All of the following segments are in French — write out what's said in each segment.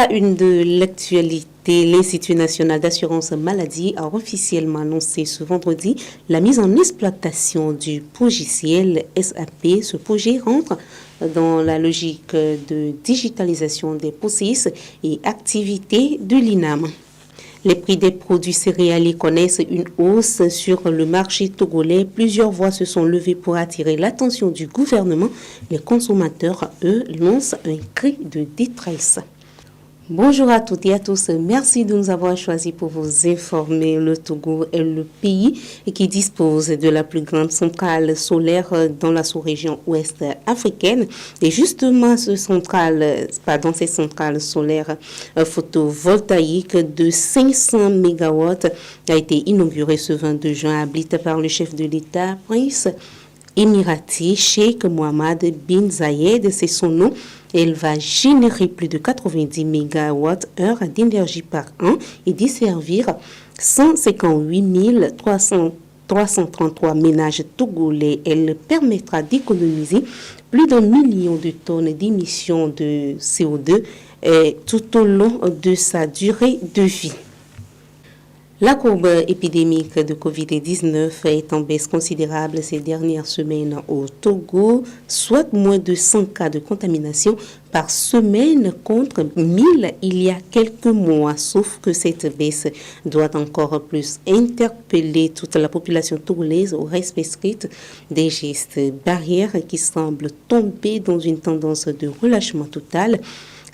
la une de l'actualité, l'Institut national d'assurance maladie a officiellement annoncé ce vendredi la mise en exploitation du logiciel SAP. Ce projet rentre dans la logique de digitalisation des processus et activités de l'INAM. Les prix des produits céréaliers connaissent une hausse sur le marché togolais. Plusieurs voix se sont levées pour attirer l'attention du gouvernement. Les consommateurs, eux, lancent un cri de détresse. Bonjour à toutes et à tous. Merci de nous avoir choisis pour vous informer. Le Togo est le pays qui dispose de la plus grande centrale solaire dans la sous-région ouest africaine. Et justement, ces centrales solaires photovoltaïques de 500 MW a été inaugurée ce 22 juin à Blit par le chef de l'État, Prince émirati Cheikh Mohammed bin Zayed, c'est son nom. Elle va générer plus de 90 MWh d'énergie par an et desservir 158 333 ménages togolais. Elle permettra d'économiser plus d'1 million de tonnes d'émissions de CO2 tout au long de sa durée de vie. La courbe épidémique de Covid-19 est en baisse considérable ces dernières semaines au Togo, soit moins de 100 cas de contamination par semaine contre 1000 il y a quelques mois. Sauf que cette baisse doit encore plus interpeller toute la population togolaise au respect strict des gestes barrières qui semblent tomber dans une tendance de relâchement total.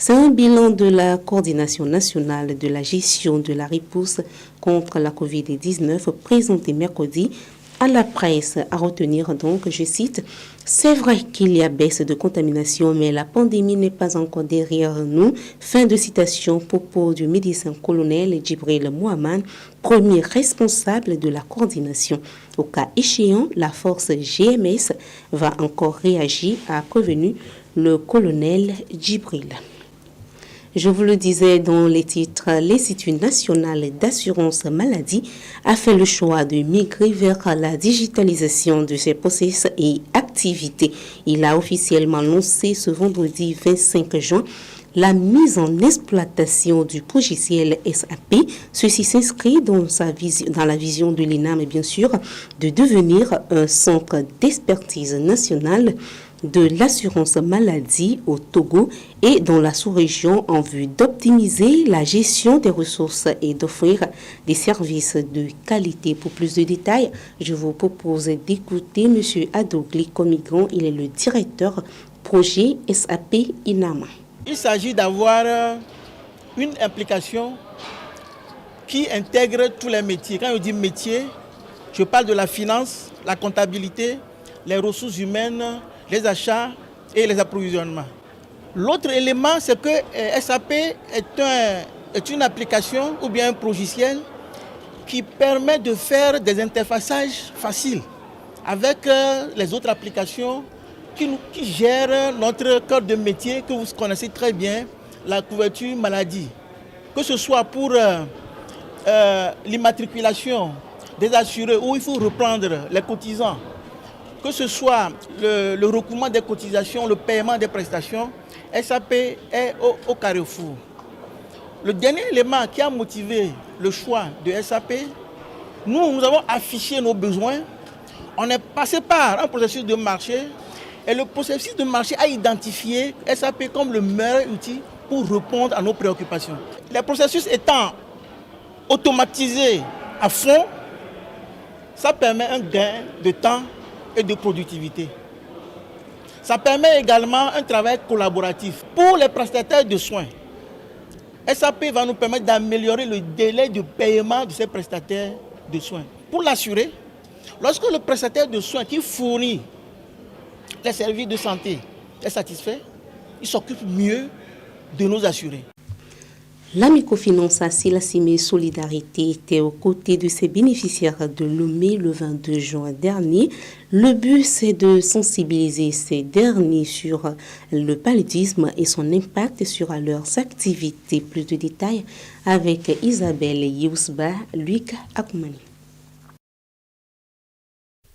C'est un bilan de la coordination nationale de la gestion de la riposte contre la COVID-19 présenté mercredi à la presse. À retenir donc, je cite, « C'est vrai qu'il y a baisse de contamination, mais la pandémie n'est pas encore derrière nous. » Fin de citation, propos du médecin-colonel Djibril Mohamed, premier responsable de la coordination. Au cas échéant, la force GMS va encore réagir, a prévenu le colonel Djibril. Je vous le disais dans les titres, l'Institut national d'assurance maladie a fait le choix de migrer vers la digitalisation de ses processus et activités. Il a officiellement lancé ce vendredi 25 juin la mise en exploitation du logiciel SAP. Ceci s'inscrit dans la vision de l'INAM, bien sûr, de devenir un centre d'expertise nationale de l'assurance maladie au Togo et dans la sous-région en vue d'optimiser la gestion des ressources et d'offrir des services de qualité. Pour plus de détails, je vous propose d'écouter M. Adogli Komigron. Il est le directeur projet SAP INAM. Il s'agit d'avoir une implication qui intègre tous les métiers. Quand je dis métier, je parle de la finance, la comptabilité, les ressources humaines, les achats et les approvisionnements. L'autre élément, c'est que SAP est une application ou bien un logiciel qui permet de faire des interfaçages faciles avec les autres applications qui gèrent notre cœur de métier que vous connaissez très bien, la couverture maladie. Que ce soit pour l'immatriculation des assurés où il faut reprendre les cotisants, que ce soit le recouvrement des cotisations, le paiement des prestations, SAP est au carrefour. Le dernier élément qui a motivé le choix de SAP, nous avons affiché nos besoins, on est passé par un processus de marché et le processus de marché a identifié SAP comme le meilleur outil pour répondre à nos préoccupations. Les processus étant automatisés à fond, ça permet un gain de temps et de productivité. Ça permet également un travail collaboratif. Pour les prestataires de soins, SAP va nous permettre d'améliorer le délai de paiement de ces prestataires de soins. Pour l'assurer, lorsque le prestataire de soins qui fournit les services de santé est satisfait, il s'occupe mieux de nos assurés. La microfinance Asilasime Solidarité était aux côtés de ses bénéficiaires de Lomé le 22 juin dernier. Le but, c'est de sensibiliser ces derniers sur le paludisme et son impact sur leurs activités. Plus de détails avec Isabelle Yousba, Luc Akoumani.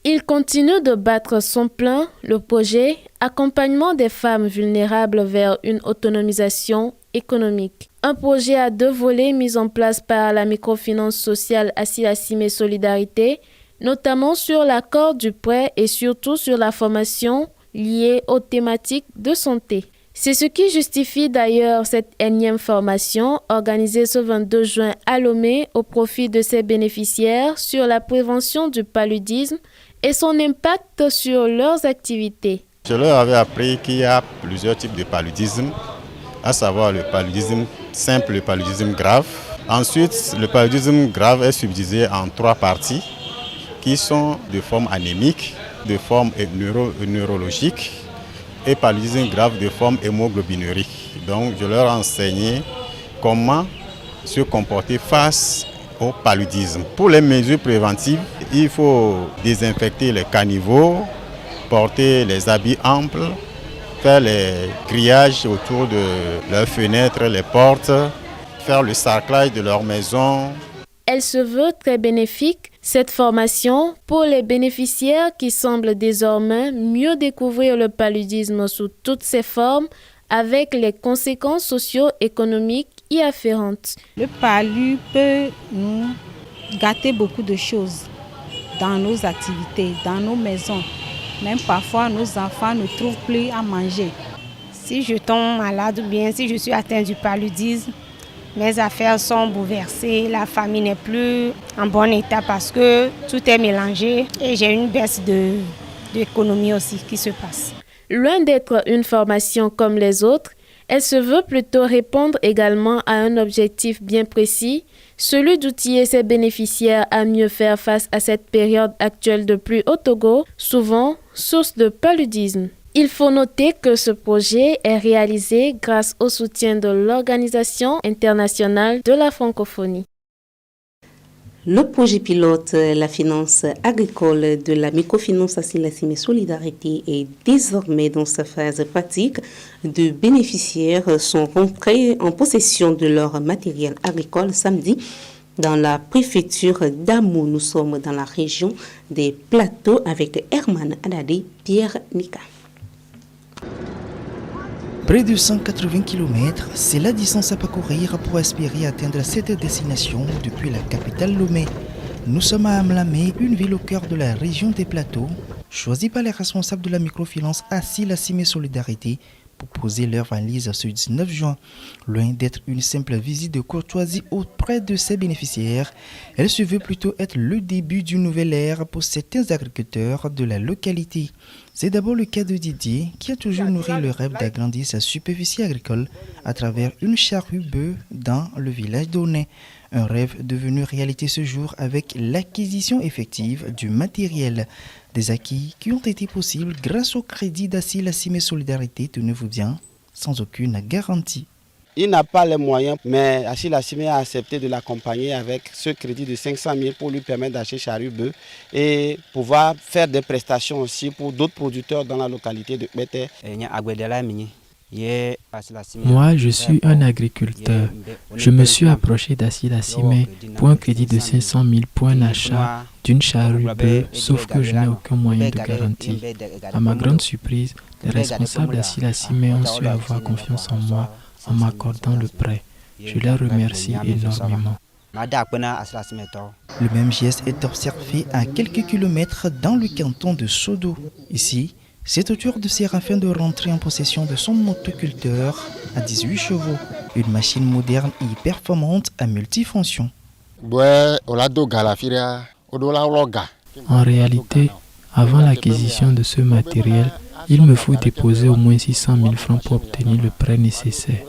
Il continue de battre son plein. Le projet Accompagnement des femmes vulnérables vers une autonomisation économique. Un projet à 2 volets mis en place par la microfinance sociale Asilasime Solidarité, notamment sur l'accord du prêt et surtout sur la formation liée aux thématiques de santé. C'est ce qui justifie d'ailleurs cette énième formation organisée ce 22 juin à Lomé au profit de ses bénéficiaires sur la prévention du paludisme et son impact sur leurs activités. Je leur avais appris qu'il y a plusieurs types de paludisme, à savoir le paludisme simple et le paludisme grave. Ensuite, le paludisme grave est subdivisé en 3 parties qui sont de forme anémique, de forme neurologique et paludisme grave de forme hémoglobinurie. Donc je leur ai enseigné comment se comporter face au paludisme. Pour les mesures préventives, il faut désinfecter les caniveaux, porter les habits amples, faire les grillages autour de leurs fenêtres, les portes, faire le sarclage de leur maison. Elle se veut très bénéfique, cette formation, pour les bénéficiaires qui semblent désormais mieux découvrir le paludisme sous toutes ses formes avec les conséquences socio-économiques y afférentes. Le palu peut nous gâter beaucoup de choses dans nos activités, dans nos maisons. Même parfois, nos enfants ne trouvent plus à manger. Si je tombe malade ou bien si je suis atteinte du paludisme, mes affaires sont bouleversées, la famille n'est plus en bon état parce que tout est mélangé et j'ai une baisse d'économie aussi qui se passe. Loin d'être une formation comme les autres, elle se veut plutôt répondre également à un objectif bien précis, celui d'outiller ses bénéficiaires à mieux faire face à cette période actuelle de pluie au Togo, souvent source de paludisme. Il faut noter que ce projet est réalisé grâce au soutien de l'Organisation internationale de la francophonie. Le projet pilote La finance agricole de la microfinance Asilasime Solidarité est désormais dans sa phase pratique. De bénéficiaires sont rentrés en possession de leur matériel agricole samedi dans la préfecture d'Amou. Nous sommes dans la région des Plateaux avec Herman Adadé, Pierre Nika. Près de 180 km, c'est la distance à parcourir pour espérer atteindre cette destination depuis la capitale Lomé. Nous sommes à Amlamé, une ville au cœur de la région des Plateaux, choisie par les responsables de la microfinance Asilasime Solidarité pour poser leur valise ce 19 juin. Loin d'être une simple visite de courtoisie auprès de ses bénéficiaires, elle se veut plutôt être le début d'une nouvelle ère pour certains agriculteurs de la localité. C'est d'abord le cas de Didier qui a toujours nourri le rêve d'agrandir sa superficie agricole à travers une charrue bœuf dans le village d'Aunay. Un rêve devenu réalité ce jour avec l'acquisition effective du matériel. Des acquis qui ont été possibles grâce au crédit d'Asilasime Solidarité, tenez-vous bien, sans aucune garantie. Il n'a pas les moyens, mais Asilasime a accepté de l'accompagner avec ce crédit de 500 000 pour lui permettre d'acheter charrue bœuf et pouvoir faire des prestations aussi pour d'autres producteurs dans la localité de Bété. Moi, je suis un agriculteur. Je me suis approché d'Asilasime pour un crédit de 500 000 pour un achat d'une charrue bœuf, sauf que je n'ai aucun moyen de garantie. À ma grande surprise, les responsables d'Asilasime ont su avoir confiance en moi en m'accordant le prêt. Je les remercie énormément. Le même geste est observé à quelques kilomètres dans le canton de Sodo. Ici, c'est au tour de Séraphin de rentrer en possession de son motoculteur à 18 chevaux, une machine moderne et performante à multifonction. En réalité, avant l'acquisition de ce matériel, il me faut déposer au moins 600 000 francs pour obtenir le prêt nécessaire.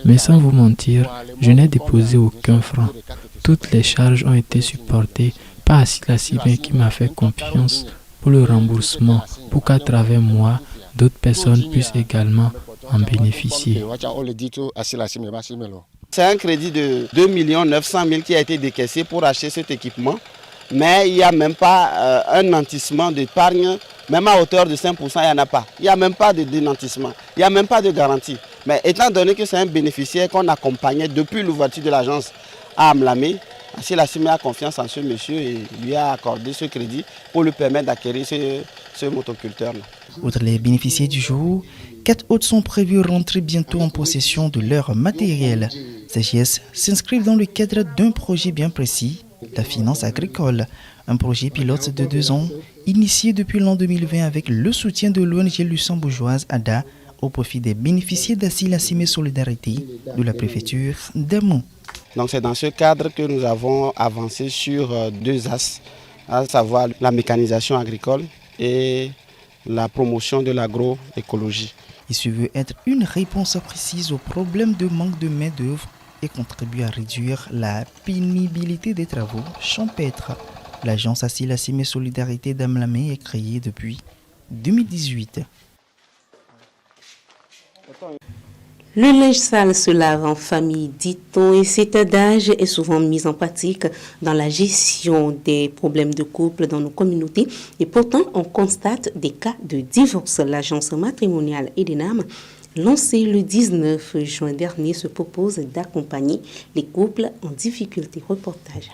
Mais sans vous mentir, je n'ai déposé aucun franc. Toutes les charges ont été supportées par Asilasime qui m'a fait confiance pour le remboursement, pour qu'à travers moi, d'autres personnes puissent également en bénéficier. C'est un crédit de 2 900 000 qui a été décaissé pour acheter cet équipement, mais il n'y a même pas un nantissement d'épargne, même à hauteur de 5%, il n'y en a pas. Il n'y a même pas de dénantissement, il n'y a même pas de garantie. Mais étant donné que c'est un bénéficiaire qu'on accompagnait depuis l'ouverture de l'agence à Amlamé, Assila Simé a confiance en ce monsieur et lui a accordé ce crédit pour lui permettre d'acquérir ce motoculteur-là. Outre les bénéficiaires du jour, 4 autres sont prévus rentrer bientôt en possession de leur matériel. Ces gestes s'inscrivent dans le cadre d'un projet bien précis, la finance agricole, un projet pilote de 2 ans, initié depuis l'an 2020 avec le soutien de l'ONG luxembourgeoise ADA au profit des bénéficiaires d'Assila Simé Solidarité de la préfecture d'Amon. Donc c'est dans ce cadre que nous avons avancé sur 2 axes, à savoir la mécanisation agricole et la promotion de l'agroécologie. Il se veut être une réponse précise au problème de manque de main-d'œuvre et contribuer à réduire la pénibilité des travaux champêtres. L'agence Assila Simé Solidarité d'Amlamé est créée depuis 2018. Le linge sale se lave en famille, dit-on, et cet adage est souvent mis en pratique dans la gestion des problèmes de couple dans nos communautés. Et pourtant, on constate des cas de divorce. L'agence matrimoniale Edenam, lancée le 19 juin dernier, se propose d'accompagner les couples en difficulté. Reportage.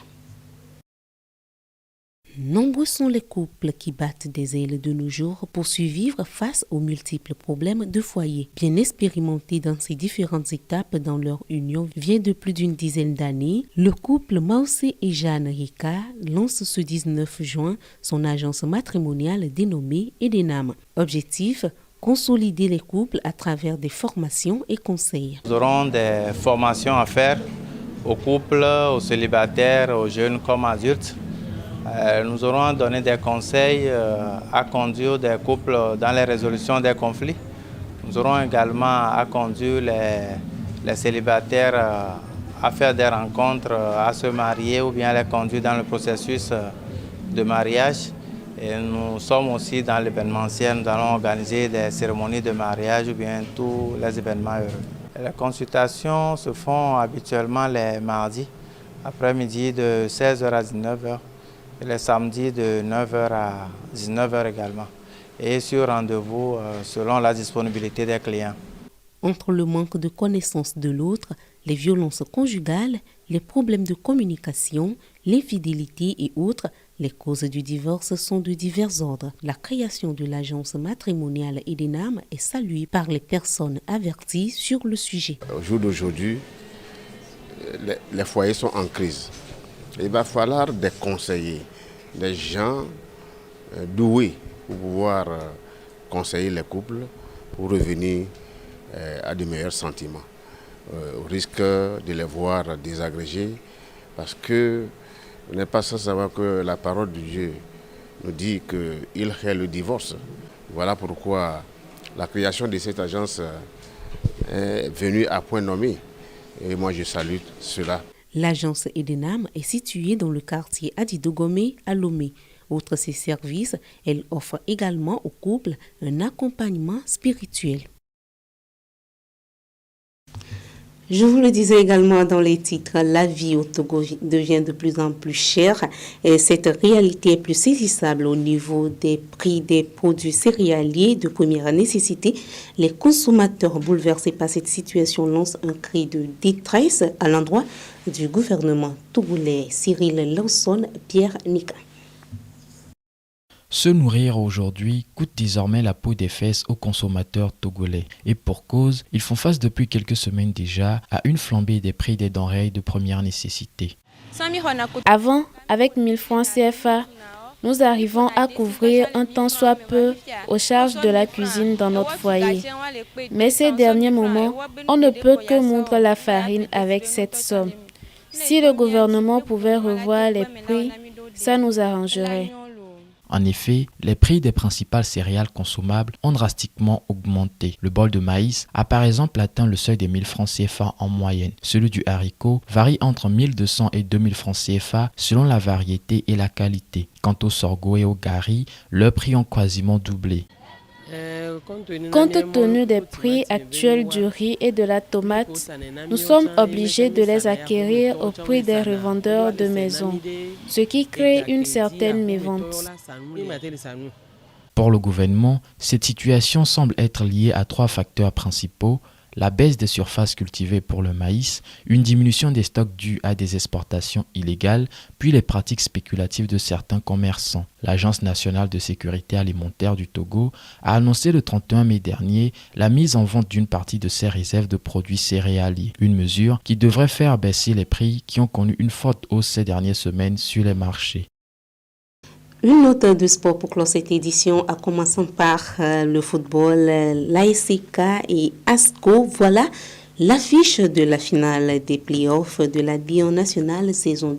Nombreux sont les couples qui battent des ailes de nos jours pour survivre face aux multiples problèmes de foyer. Bien expérimenté dans ces différentes étapes dans leur union, vient de plus d'une dizaine d'années, le couple Mausé et Jeanne Rika lance ce 19 juin son agence matrimoniale dénommée Edenam. Objectif: consolider les couples à travers des formations et conseils. Nous aurons des formations à faire aux couples, aux célibataires, aux jeunes comme adultes. Nous aurons donné des conseils à conduire des couples dans les résolutions des conflits. Nous aurons également à conduire les célibataires à faire des rencontres, à se marier ou bien les conduire dans le processus de mariage. Et nous sommes aussi dans l'événementiel, nous allons organiser des cérémonies de mariage ou bien tous les événements heureux. Les consultations se font habituellement les mardis, après-midi de 16h à 19h. Et les samedis de 9h à 19h également. Et sur rendez-vous selon la disponibilité des clients. Entre le manque de connaissance de l'autre, les violences conjugales, les problèmes de communication, l'infidélité et autres, les causes du divorce sont de divers ordres. La création de l'agence matrimoniale Edenam est saluée par les personnes averties sur le sujet. Au jour d'aujourd'hui, les foyers sont en crise. Il va falloir des conseillers, des gens doués pour pouvoir conseiller les couples pour revenir à de meilleurs sentiments. Au risque de les voir désagrégés, parce que on n'est pas sans savoir que la parole de Dieu nous dit qu'il crée le divorce. Voilà pourquoi la création de cette agence est venue à point nommé. Et moi je salue cela. L'agence Edenam est située dans le quartier Adidogomé à Lomé. Outre ses services, elle offre également aux couples un accompagnement spirituel. Je vous le disais également dans les titres, la vie au Togo devient de plus en plus chère et cette réalité est plus saisissable au niveau des prix des produits céréaliers de première nécessité. Les consommateurs bouleversés par cette situation lancent un cri de détresse à l'endroit du gouvernement togolais. Cyril Lawson, Pierre Nika. Se nourrir aujourd'hui coûte désormais la peau des fesses aux consommateurs togolais. Et pour cause, ils font face depuis quelques semaines déjà à une flambée des prix des denrées de première nécessité. Avant, avec 1000 francs CFA, nous arrivons à couvrir un tant soit peu aux charges de la cuisine dans notre foyer. Mais ces derniers moments, on ne peut que moudre la farine avec cette somme. Si le gouvernement pouvait revoir les prix, ça nous arrangerait. En effet, les prix des principales céréales consommables ont drastiquement augmenté. Le bol de maïs a par exemple atteint le seuil des 1000 francs CFA en moyenne. Celui du haricot varie entre 1200 et 2000 francs CFA selon la variété et la qualité. Quant au sorgho et au gari, leurs prix ont quasiment doublé. Compte tenu des prix actuels du riz et de la tomate, nous sommes obligés de les acquérir au prix des revendeurs de maison, ce qui crée une certaine mévente. Pour le gouvernement, cette situation semble être liée à 3 facteurs principaux: la baisse des surfaces cultivées pour le maïs, une diminution des stocks dus à des exportations illégales, puis les pratiques spéculatives de certains commerçants. L'Agence nationale de sécurité alimentaire du Togo a annoncé le 31 mai dernier la mise en vente d'une partie de ses réserves de produits céréaliers, une mesure qui devrait faire baisser les prix qui ont connu une forte hausse ces dernières semaines sur les marchés. Une note de sport pour clore cette édition, en commençant par le football, l'ASK et ASCO. Voilà l'affiche de la finale des playoffs de la Ligue nationale saison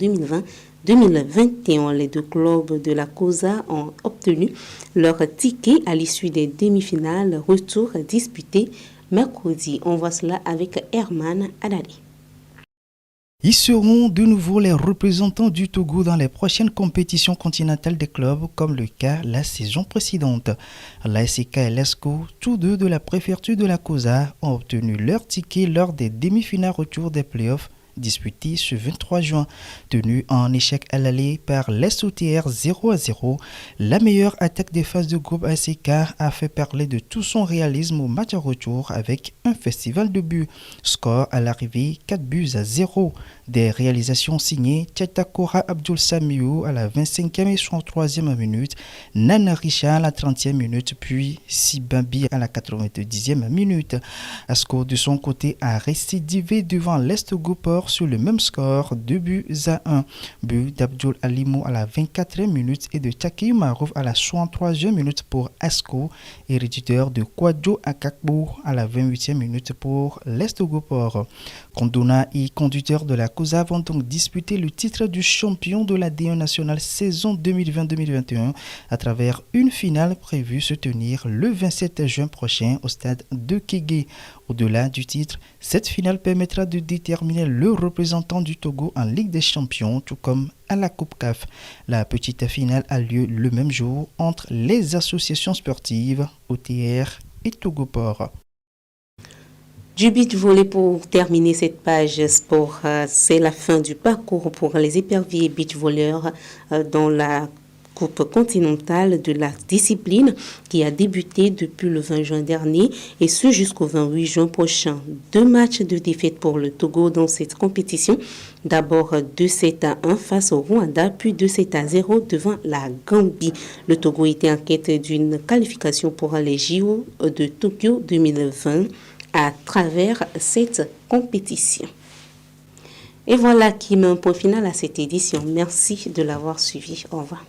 2020-2021. Les deux clubs de la COSA ont obtenu leur ticket à l'issue des demi-finales retour disputées mercredi. On voit cela avec Herman Adali. Ils seront de nouveau les représentants du Togo dans les prochaines compétitions continentales des clubs, comme le cas la saison précédente. L'ASK et l'ESCO, tous deux de la préfecture de la COSA, ont obtenu leur ticket lors des demi-finales retour des playoffs disputé ce 23 juin. Tenu en échec à l'aller par l'SOTR 0-0, la meilleure attaque des phases de groupe ASK a fait parler de tout son réalisme au match retour avec un festival de buts. Score à l'arrivée 4-0. Des réalisations signées Tchatakora Abdul Samiou à la 25e et 63e minute, Nana Richa à la 30e minute, puis Sibambi à la 90e minute. Asco de son côté a récidivé devant l'Est-Gopor sur le même score, 2-1. But d'Abdul Alimo à la 24e minute et de Takeyu Marouf à la 63e minute pour Asco, héréditaire de Kwadjo Akakbo à la 28e minute pour l'Est-Gopor. Kondona et conducteur de la COSA vont donc disputer le titre du champion de la D1 nationale saison 2020-2021 à travers une finale prévue se tenir le 27 juin prochain au stade de Kégué. Au-delà du titre, cette finale permettra de déterminer le représentant du Togo en Ligue des Champions, tout comme à la Coupe CAF. La petite finale a lieu le même jour entre les associations sportives OTR et Togoport. Du beach volley pour terminer cette page sport, c'est la fin du parcours pour les éperviers beach volleyeurs dans la Coupe continentale de la discipline qui a débuté depuis le 20 juin dernier et ce jusqu'au 28 juin prochain. 2 matchs de défaite pour le Togo dans cette compétition. D'abord 2-7-1 face au Rwanda, puis 2-0 devant la Gambie. Le Togo était en quête d'une qualification pour les JO de Tokyo 2020 à travers cette compétition. Et voilà qui met un point final à cette édition. Merci de l'avoir suivi. Au revoir.